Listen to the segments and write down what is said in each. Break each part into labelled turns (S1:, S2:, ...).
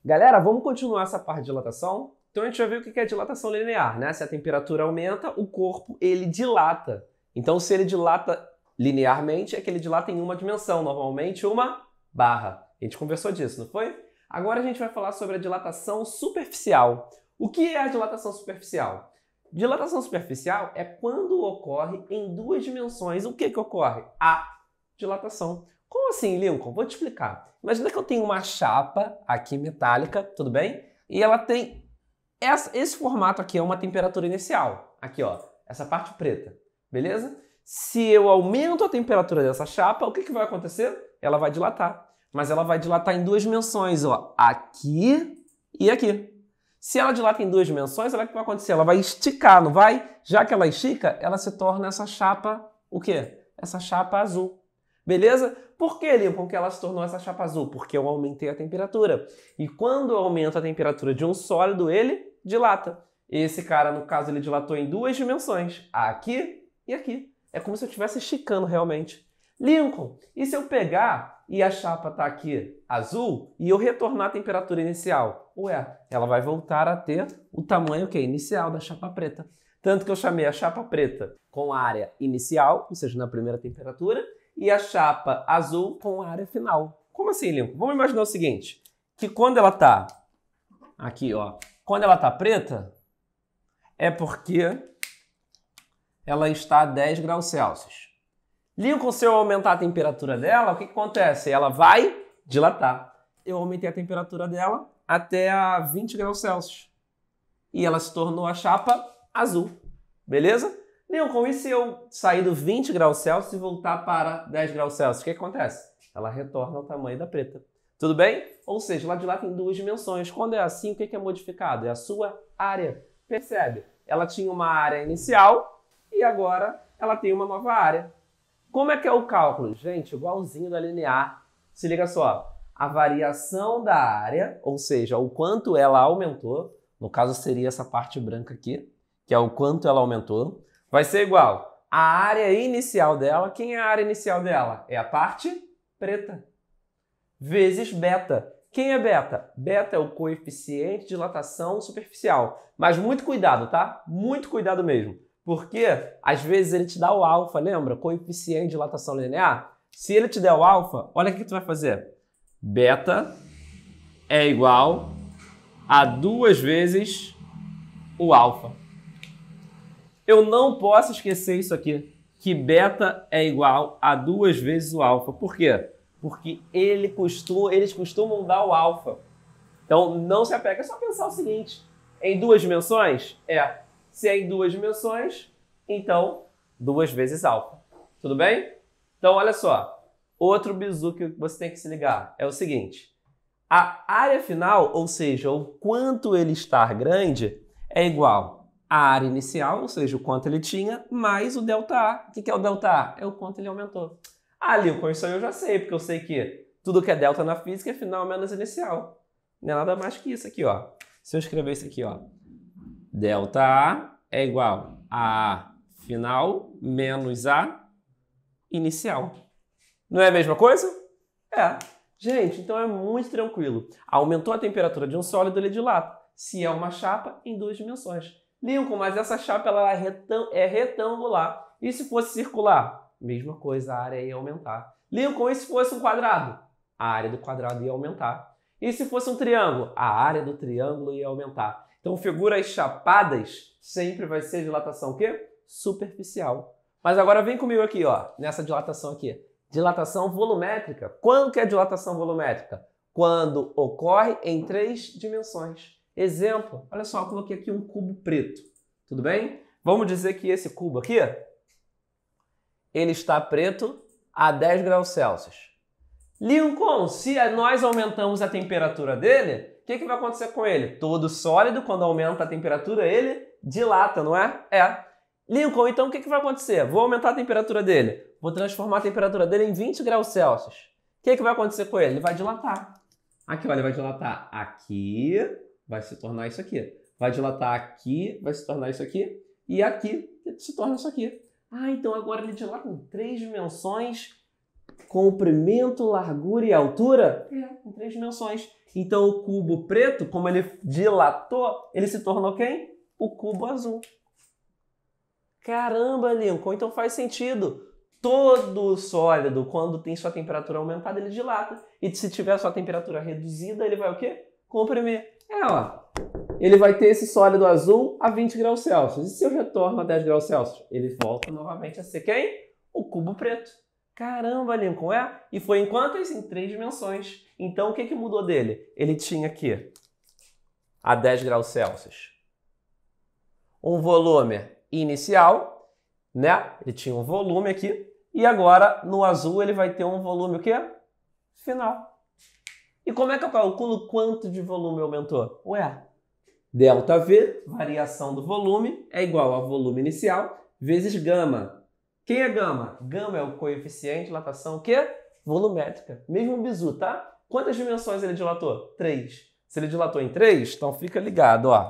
S1: Galera, vamos continuar essa parte de dilatação? Então a gente vai ver o que é dilatação linear, né? Se a temperatura aumenta, o corpo ele dilata. Então se ele dilata linearmente, é que ele dilata em uma dimensão, normalmente uma barra. A gente conversou disso, não foi? Agora a gente vai falar sobre a dilatação superficial. O que é a dilatação superficial? Dilatação superficial é quando ocorre em duas dimensões. O que ocorre? A dilatação. Como assim, Lincoln? Vou te explicar. Imagina que eu tenho uma chapa aqui metálica, tudo bem? E ela tem esse formato aqui, é uma temperatura inicial. Aqui, ó, essa parte preta, beleza? Se eu aumento a temperatura dessa chapa, o que vai acontecer? Ela vai dilatar. Mas ela vai dilatar em duas dimensões, ó, aqui e aqui. Se ela dilata em duas dimensões, olha o que vai acontecer? Ela vai esticar, não vai? Já que ela estica, ela se torna essa chapa, o quê? Essa chapa azul. Beleza? Por que, Lincoln, que ela se tornou essa chapa azul? Porque eu aumentei a temperatura. E quando eu aumento a temperatura de um sólido, ele dilata. Esse cara, no caso, ele dilatou em duas dimensões. Aqui e aqui. É como se eu estivesse esticando realmente. Lincoln, e se eu pegar e a chapa está aqui azul e eu retornar a temperatura inicial? Ué, ela vai voltar a ter o tamanho inicial da chapa preta. Tanto que eu chamei a chapa preta com a área inicial, ou seja, na primeira temperatura, e a chapa azul com a área final. Como assim, Lincoln? Vamos imaginar o seguinte, que quando ela está aqui, ó, quando ela está preta, é porque ela está a 10 graus Celsius. Lincoln, se eu aumentar a temperatura dela, o que acontece? Ela vai dilatar. Eu aumentei a temperatura dela até a 20 graus Celsius. E ela se tornou a chapa azul. Beleza? Lincoln, e se eu sair do 20 graus Celsius e voltar para 10 graus Celsius? O que acontece? Ela retorna ao tamanho da preta. Tudo bem? Ou seja, ela dilata em duas dimensões. Quando é assim, o que é modificado? É a sua área. Percebe? Ela tinha uma área inicial e agora ela tem uma nova área. Como é que é o cálculo? Gente, igualzinho da linear. Se liga só. A variação da área, ou seja, o quanto ela aumentou, no caso seria essa parte branca aqui, que é o quanto ela aumentou, vai ser igual à área inicial dela. Quem é a área inicial dela? É a parte preta. Vezes beta. Quem é beta? Beta é o coeficiente de dilatação superficial. Mas muito cuidado, tá? Muito cuidado mesmo. Porque, às vezes, ele te dá o alfa, lembra? Coeficiente de dilatação linear. Se ele te der o alfa, olha o que tu vai fazer. Beta é igual a 2 vezes o alfa. Eu não posso esquecer isso aqui, que beta é igual a 2 vezes o alfa. Por quê? Porque eles costumam dar o alfa. Então, não se apega, é só pensar o seguinte. Em duas dimensões? Se é em duas dimensões, então 2 vezes alfa. Tudo bem? Então, olha só. Outro bizu que você tem que se ligar é o seguinte. A área final, ou seja, o quanto ele está grande, é igual à área inicial, ou seja, o quanto ele tinha, mais o ΔA. O que é o ΔA? É o quanto ele aumentou. Ah, Lincoln, isso aí eu já sei, porque eu sei que tudo que é delta na física é final menos inicial. Não é nada mais que isso aqui, ó. Se eu escrever isso aqui, ó. ΔA é igual a final menos a inicial. Não é a mesma coisa? É. Gente, então é muito tranquilo. Aumentou a temperatura de um sólido, ele dilata. Se é uma chapa, em duas dimensões. Lincoln, mas essa chapa ela é retangular. E se fosse circular? Mesma coisa, a área ia aumentar. Lincoln, e se fosse um quadrado? A área do quadrado ia aumentar. E se fosse um triângulo? A área do triângulo ia aumentar. Então, figuras chapadas sempre vai ser dilatação o quê? Superficial. Mas agora vem comigo aqui, ó, nessa dilatação aqui. Dilatação volumétrica. Quando que é dilatação volumétrica? Quando ocorre em 3 dimensões. Exemplo, olha só, eu coloquei aqui um cubo preto. Tudo bem? Vamos dizer que esse cubo aqui, ele está preto a 10 graus Celsius. Lincoln, se nós aumentamos a temperatura dele, o que vai acontecer com ele? Todo sólido, quando aumenta a temperatura, ele dilata, não é? É. Lincoln, então o que vai acontecer? Vou aumentar a temperatura dele. Vou transformar a temperatura dele em 20 graus Celsius. O que vai acontecer com ele? Ele vai dilatar. Aqui, olha, ele vai dilatar aqui, vai se tornar isso aqui. Vai dilatar aqui, vai se tornar isso aqui. E aqui se torna isso aqui. Ah, então agora ele dilata em 3 dimensões, comprimento, largura e altura? Em 3 dimensões. Então o cubo preto, como ele dilatou, ele se tornou quem? O cubo azul. Caramba, Lincoln, então faz sentido. Todo sólido, quando tem sua temperatura aumentada, ele dilata. E se tiver sua temperatura reduzida, ele vai o quê? Comprimir. Ó. Ele vai ter esse sólido azul a 20 graus Celsius. E se eu retorno a 10 graus Celsius? Ele volta novamente a ser quem? O cubo preto. Caramba, Lincoln, E foi em quantas? Em 3 dimensões. Então, o que mudou dele? Ele tinha aqui, a 10 graus Celsius, um volume inicial, né? Ele tinha um volume aqui. E agora, no azul, ele vai ter um volume o quê? Final. E como é que eu calculo quanto de volume aumentou? Delta V, variação do volume, é igual a volume inicial, vezes gama. Quem é gama? Gama é o coeficiente de dilatação, o quê? Volumétrica. Mesmo bizu, tá? Quantas dimensões ele dilatou? 3. Se ele dilatou em 3, então fica ligado, ó.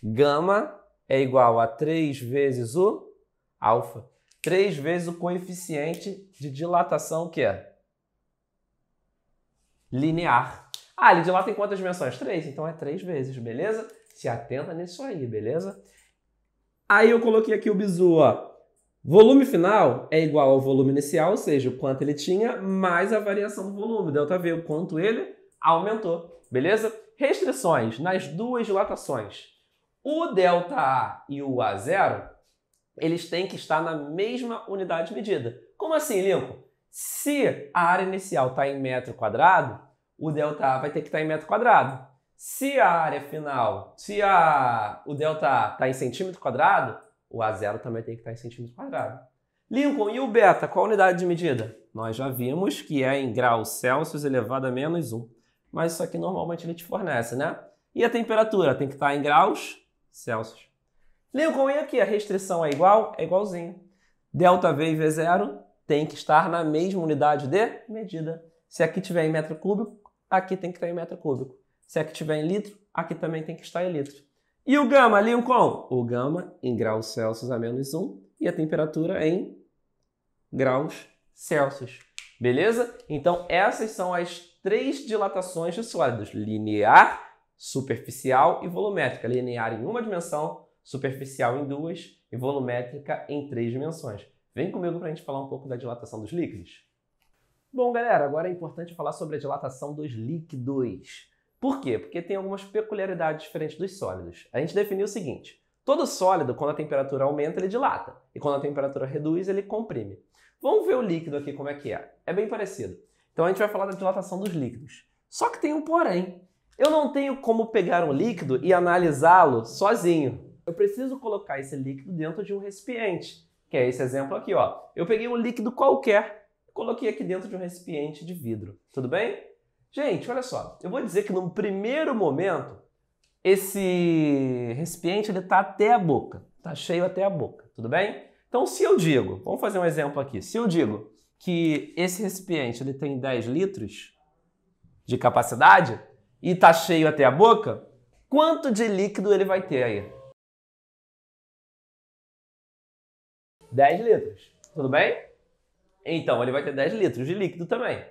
S1: Gama é igual a 3 vezes o alfa. 3 vezes o coeficiente de dilatação, que é linear. Ele dilata em quantas dimensões? 3, então é 3 vezes, beleza? Se atenta nisso aí, beleza? Aí eu coloquei aqui o bizu, ó. Volume final é igual ao volume inicial, ou seja, o quanto ele tinha, mais a variação do volume, delta V, o quanto ele aumentou, beleza? Restrições nas duas dilatações. O ΔA e o A0, eles têm que estar na mesma unidade de medida. Como assim, Lincoln? Se a área inicial está em metro quadrado, o ΔA vai ter que estar em metro quadrado. Se a área final, o ΔA está em centímetro quadrado, o A0 também tem que estar em centímetro quadrado. Lincoln, e o beta, qual a unidade de medida? Nós já vimos que é em graus Celsius elevado a menos 1. Mas isso aqui normalmente ele te fornece, né? E a temperatura tem que estar em graus Celsius. Lincoln, e aqui a restrição é igual? É igualzinho. Delta V e V0 tem que estar na mesma unidade de medida. Se aqui tiver em metro cúbico, aqui tem que estar em metro cúbico. Se aqui tiver em litro, aqui também tem que estar em litro. E o gama, Lincoln? O gama em graus Celsius a menos 1 e a temperatura em graus Celsius. Beleza? Então essas são as 3 dilatações de sólidos: linear, superficial e volumétrica. Linear em uma dimensão, superficial em 2 e volumétrica em 3 dimensões. Vem comigo para a gente falar um pouco da dilatação dos líquidos. Bom, galera, agora é importante falar sobre a dilatação dos líquidos. Por quê? Porque tem algumas peculiaridades diferentes dos sólidos. A gente definiu o seguinte: todo sólido, quando a temperatura aumenta, ele dilata. E quando a temperatura reduz, ele comprime. Vamos ver o líquido aqui como é que é. É bem parecido. Então a gente vai falar da dilatação dos líquidos. Só que tem um porém. Eu não tenho como pegar um líquido e analisá-lo sozinho. Eu preciso colocar esse líquido dentro de um recipiente, que é esse exemplo aqui, ó. Eu peguei um líquido qualquer e coloquei aqui dentro de um recipiente de vidro. Tudo bem? Gente, olha só. Eu vou dizer que no primeiro momento, esse recipiente está até a boca. Está cheio até a boca. Tudo bem? Então, se eu digo, vamos fazer um exemplo aqui. Se eu digo que esse recipiente ele tem 10 litros de capacidade e está cheio até a boca, quanto de líquido ele vai ter aí? 10 litros. Tudo bem? Então, ele vai ter 10 litros de líquido também.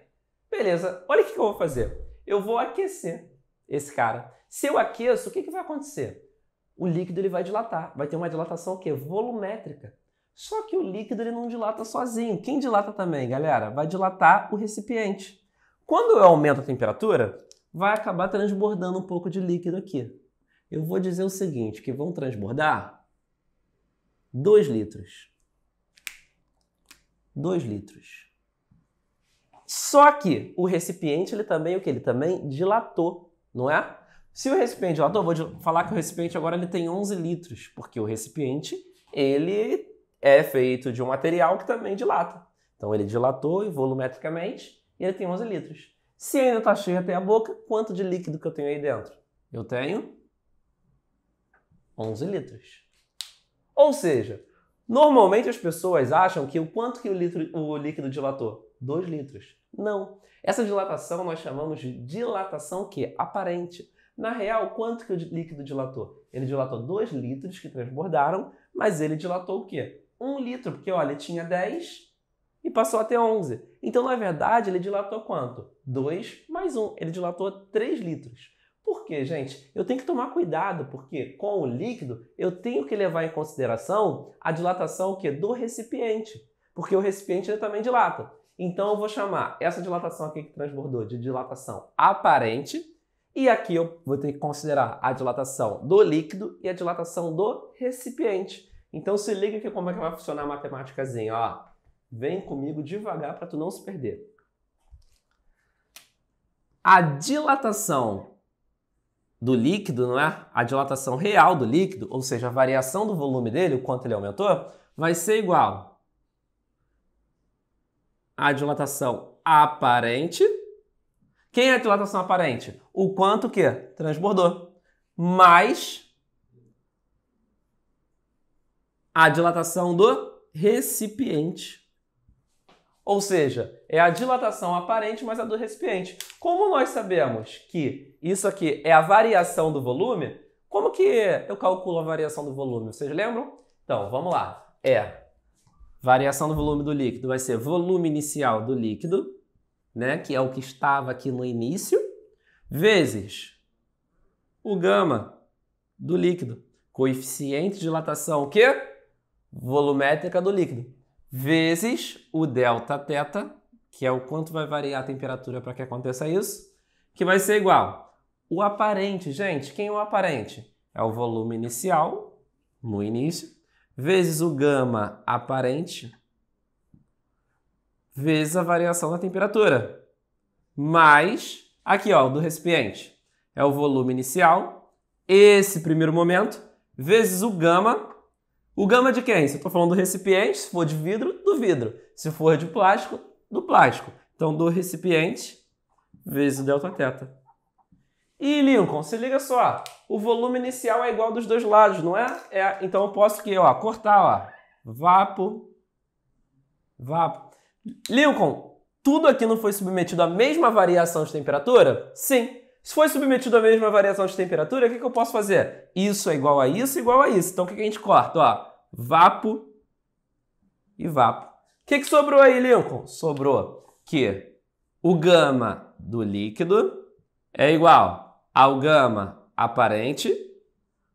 S1: Beleza. Olha o que eu vou fazer. Eu vou aquecer esse cara. Se eu aqueço, o que vai acontecer? O líquido ele vai dilatar. Vai ter uma dilatação o quê? Volumétrica. Só que o líquido ele não dilata sozinho. Quem dilata também, galera? Vai dilatar o recipiente. Quando eu aumento a temperatura, vai acabar transbordando um pouco de líquido aqui. Eu vou dizer o seguinte, que vão transbordar 2 litros. 2 litros. Só que o recipiente, ele também, o que? Ele também dilatou, não é? Se o recipiente dilatou, vou falar que o recipiente agora ele tem 11 litros, porque o recipiente, ele é feito de um material que também dilata. Então ele dilatou volumetricamente e ele tem 11 litros. Se ainda está cheio até a boca, quanto de líquido que eu tenho aí dentro? Eu tenho 11 litros. Ou seja, normalmente as pessoas acham que o quanto que o líquido dilatou? 2 litros. Não. Essa dilatação nós chamamos de dilatação que aparente. Na real, quanto que o líquido dilatou? Ele dilatou 2 litros que transbordaram, mas ele dilatou o quê? 1 litro, porque olha, ele tinha 10 e passou a ter 11. Então, na verdade, ele dilatou quanto? 2 mais 1. Ele dilatou 3 litros. Por quê, gente? Eu tenho que tomar cuidado, porque com o líquido eu tenho que levar em consideração a dilatação o quê? Do recipiente. Porque o recipiente ele também dilata. Então, eu vou chamar essa dilatação aqui que transbordou de dilatação aparente. E aqui eu vou ter que considerar a dilatação do líquido e a dilatação do recipiente. Então, se liga aqui como é que vai funcionar a matemáticazinha. Ó. Vem comigo devagar para tu não se perder. A dilatação do líquido, não é? A dilatação real do líquido, ou seja, a variação do volume dele, o quanto ele aumentou, vai ser igual à dilatação aparente. Quem é a dilatação aparente? O quanto que transbordou, mais a dilatação do recipiente. Ou seja, é a dilatação aparente mais a do recipiente. Como nós sabemos que isso aqui é a variação do volume, como que eu calculo a variação do volume? Vocês lembram? Então, vamos lá. Variação do volume do líquido vai ser volume inicial do líquido, né, que é o que estava aqui no início, vezes o gama do líquido. Coeficiente de dilatação, o quê? Volumétrica do líquido. Vezes o delta θ, que é o quanto vai variar a temperatura para que aconteça isso, que vai ser igual. O aparente, gente, quem é o aparente? É o volume inicial, no início, vezes o gama aparente, vezes a variação da temperatura. Mais, aqui ó, do recipiente, é o volume inicial, esse primeiro momento, vezes o gama. O gama de quem? Se eu estou falando do recipiente, se for de vidro, do vidro. Se for de plástico, do plástico. Então, do recipiente vezes o delta θ. E, Lincoln, se liga só. O volume inicial é igual dos dois lados, não é? Então, eu posso aqui, ó, cortar, ó. Vapo. Lincoln, tudo aqui não foi submetido à mesma variação de temperatura? Sim. Se foi submetido à mesma variação de temperatura, o que eu posso fazer? Isso é igual a isso, igual a isso. Então, o que a gente corta? Ó, vapo e vapo. O que sobrou aí, Lincoln? Sobrou que o gama do líquido é igual ao gama aparente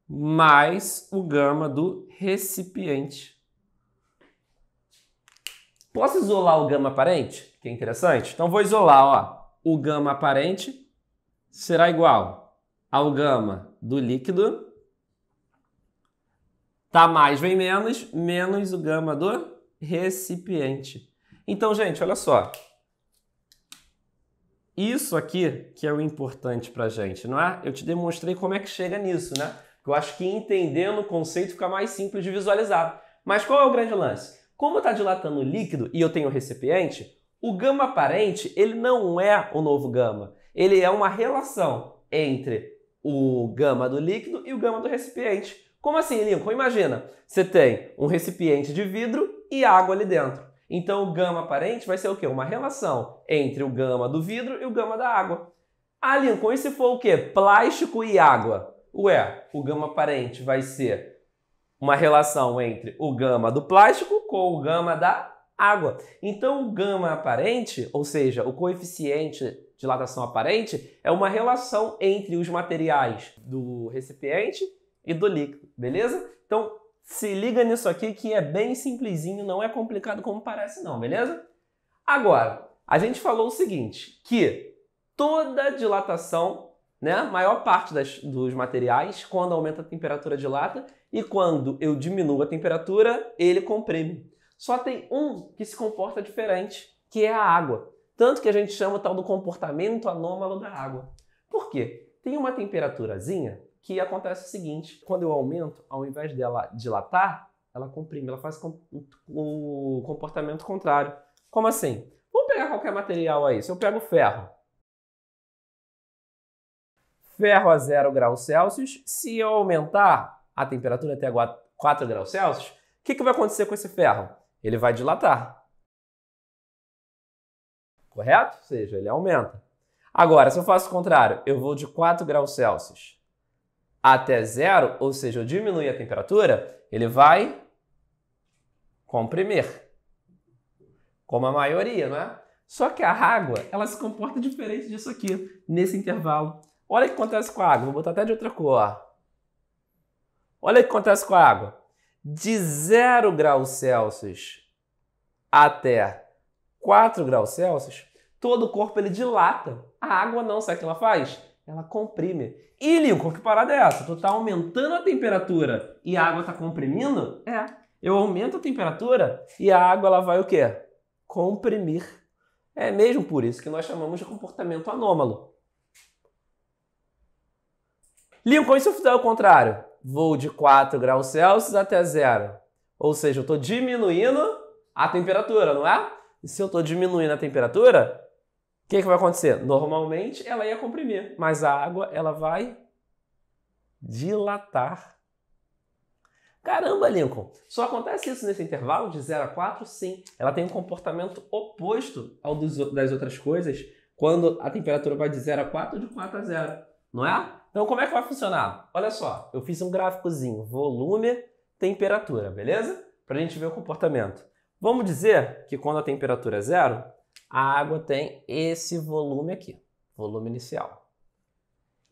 S1: mais o gama do recipiente. Posso isolar o gama aparente? Que é interessante. Então, vou isolar, ó, o gama aparente será igual ao gama do líquido, tá mais vem menos, menos o gama do recipiente. Então, gente, olha só. Isso aqui que é o importante pra gente, não é? Eu te demonstrei como é que chega nisso, né? Eu acho que entendendo o conceito fica mais simples de visualizar. Mas qual é o grande lance? Como está dilatando o líquido e eu tenho o recipiente, o gama aparente ele não é o novo gama. Ele é uma relação entre o gama do líquido e o gama do recipiente. Como assim, Lincoln? Imagina, você tem um recipiente de vidro e água ali dentro. Então, o gama aparente vai ser o quê? Uma relação entre o gama do vidro e o gama da água. Ah, Lincoln, e se for o quê? Plástico e água? Ué, o gama aparente vai ser uma relação entre o gama do plástico com o gama da água. Então, o gama aparente, ou seja, o coeficiente de dilatação aparente, é uma relação entre os materiais do recipiente e do líquido, beleza? Então, se liga nisso aqui que é bem simplesinho, não é complicado como parece não, beleza? Agora, a gente falou o seguinte, que toda dilatação, né, a maior parte dos materiais, quando aumenta a temperatura dilata e quando eu diminuo a temperatura, ele comprime. Só tem um que se comporta diferente, que é a água. Tanto que a gente chama o tal do comportamento anômalo da água. Por quê? Tem uma temperaturazinha que acontece o seguinte, quando eu aumento, ao invés dela dilatar, ela comprime, ela faz o comportamento contrário. Como assim? Vamos pegar qualquer material aí. Se eu pego ferro, ferro a 0 graus Celsius, se eu aumentar a temperatura até 4 graus Celsius, o que vai acontecer com esse ferro? Ele vai dilatar. Correto? Ou seja, ele aumenta. Agora, se eu faço o contrário, eu vou de 4 graus Celsius até 0, ou seja, eu diminuir a temperatura, ele vai comprimir. como a maioria, não é? Só que a água, ela se comporta diferente disso aqui, nesse intervalo. Olha o que acontece com a água, vou botar até de outra cor, ó. Olha o que acontece com a água. De 0 graus Celsius até 4 graus Celsius, todo o corpo ele dilata. A água não, sabe o que ela faz? Ela comprime. E, Lincoln, que parada é essa? Tu tá aumentando a temperatura e a água tá comprimindo? Eu aumento a temperatura e a água ela vai o quê? Comprimir. É mesmo por isso que nós chamamos de comportamento anômalo. Lincoln, e se eu fizer o contrário? Vou de 4 graus Celsius até 0. Ou seja, eu estou diminuindo a temperatura, não é? E se eu estou diminuindo a temperatura, o que vai acontecer? Normalmente ela ia comprimir, mas a água ela vai dilatar. Caramba, Lincoln, só acontece isso nesse intervalo de 0 a 4? Sim. Ela tem um comportamento oposto ao das outras coisas quando a temperatura vai de 0 a 4 ou de 4 a 0, não é? Então, como é que vai funcionar? Olha só, eu fiz um gráficozinho, volume, temperatura, beleza? Para a gente ver o comportamento. Vamos dizer que quando a temperatura é 0, a água tem esse volume aqui, volume inicial.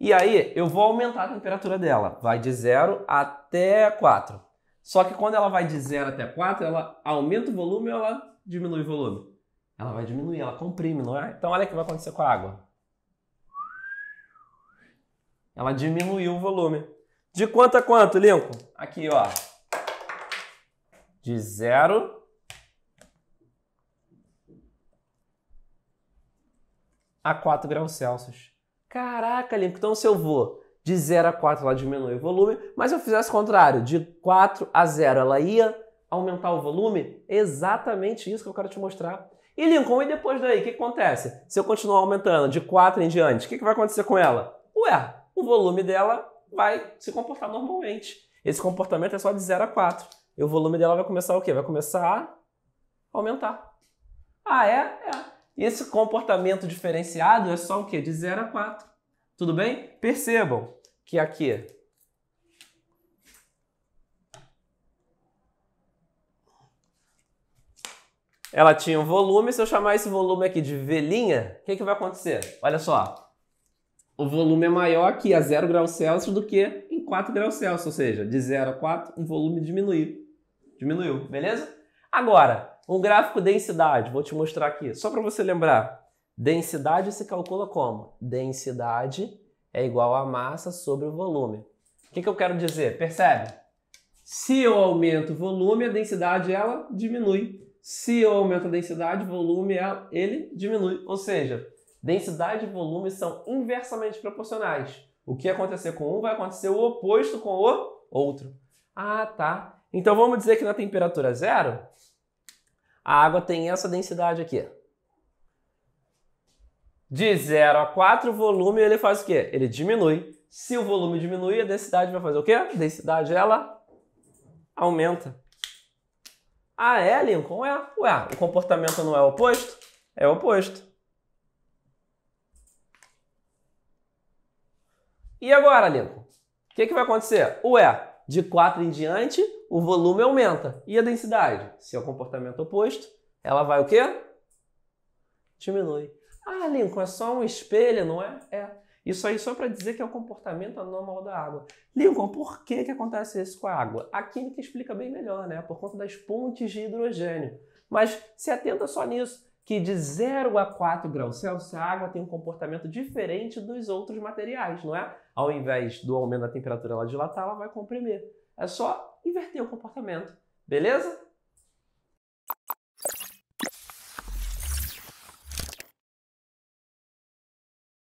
S1: E aí, eu vou aumentar a temperatura dela, vai de 0 até 4. Só que quando ela vai de 0 até 4, ela aumenta o volume ou ela diminui o volume? Ela vai diminuir, ela comprime, não é? Então, olha o que vai acontecer com a água. Ela diminuiu o volume. De quanto a quanto, Lincoln? Aqui, ó. De 0 a 4 graus Celsius. Caraca, Lincoln. Então, se eu vou de 0 a 4, ela diminui o volume. Mas se eu fizesse o contrário, de 4 a 0, ela ia aumentar o volume? Exatamente isso que eu quero te mostrar. E, Lincoln, e depois daí, o que acontece? Se eu continuar aumentando de 4 em diante, o que vai acontecer com ela? Ué, o volume dela vai se comportar normalmente. Esse comportamento é só de 0 a 4. E o volume dela vai começar o quê? Vai começar a aumentar. Ah, é? E esse comportamento diferenciado é só o quê? De 0 a 4. Tudo bem? Percebam que aqui ela tinha um volume. Se eu chamar esse volume aqui de velhinha, o que vai acontecer? Olha só. O volume é maior aqui a 0 graus Celsius do que em 4 graus Celsius, ou seja, de 0 a 4, o volume diminuiu, beleza? Agora, um gráfico densidade, vou te mostrar aqui, só para você lembrar. Densidade se calcula como? Densidade é igual a massa sobre o volume. O que eu quero dizer? Percebe? Se eu aumento o volume, a densidade ela diminui. Se eu aumento a densidade, o volume ele diminui, ou seja, densidade e volume são inversamente proporcionais. O que acontecer com um vai acontecer o oposto com o outro. Ah, tá. Então vamos dizer que na temperatura 0, a água tem essa densidade aqui. De 0 a 4, o volume ele faz o quê? Ele diminui. Se o volume diminuir, a densidade vai fazer o quê? A densidade ela aumenta. Ah, é, Lincoln? Ué, o comportamento não é o oposto? É o oposto. E agora, Lincoln? O que vai acontecer? Ué, de 4 em diante, o volume aumenta. E a densidade? Se é o comportamento oposto, ela vai o quê? Diminui. Ah, Lincoln, é só um espelho, não é? É. Isso aí só para dizer que é o comportamento anormal da água. Lincoln, por que acontece isso com a água? A química explica bem melhor, né? Por conta das pontes de hidrogênio. Mas se atenta só nisso, que de 0 a 4 graus Celsius, a água tem um comportamento diferente dos outros materiais, não é? Ao invés do aumento da temperatura ela dilatar, ela vai comprimir. É só inverter o comportamento, beleza?